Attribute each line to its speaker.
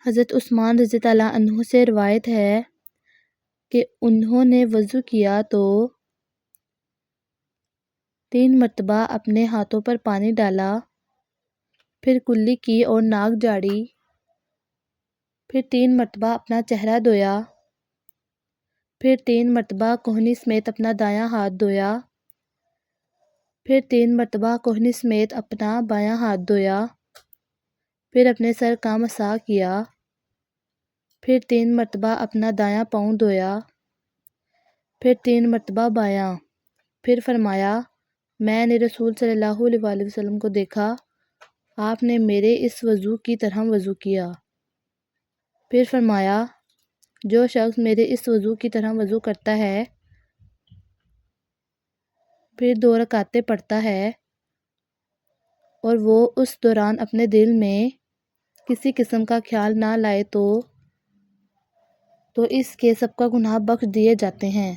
Speaker 1: حضرت عثمان رضی اللہ عنہ سے روایت ہے کہ انہوں نے وضو کیا تو 3 مرتبہ اپنے ہاتھوں پر پانی ڈالا، پھر کلی کی اور ناک جھاڑی، پھر 3 مرتبہ اپنا چہرہ دھویا، پھر 3 مرتبہ کہنی سمیت اپنا دایاں ہاتھ دھویا، پھر 3 مرتبہ کہنی سمیت اپنا بایاں ہاتھ دھویا، پھر اپنے سر کا مسح کیا، پھر 3 مرتبہ اپنا دایاں پاؤں دھویا، پھر 3 مرتبہ بایاں، پھر فرمایا میں نے رسول صلی اللہ علیہ وآلہ وسلم کو دیکھا، آپ نے میرے اس وضو کی طرح وضو کیا۔ پھر فرمایا جو شخص میرے اس وضو کی طرح وضو کرتا ہے، پھر 2 رکعتیں پڑھتا ہے اور وہ اس دوران اپنے دل میں کسی قسم کا خیال نہ لائے تو اس کے سب کا گناہ بخش دیے جاتے ہیں۔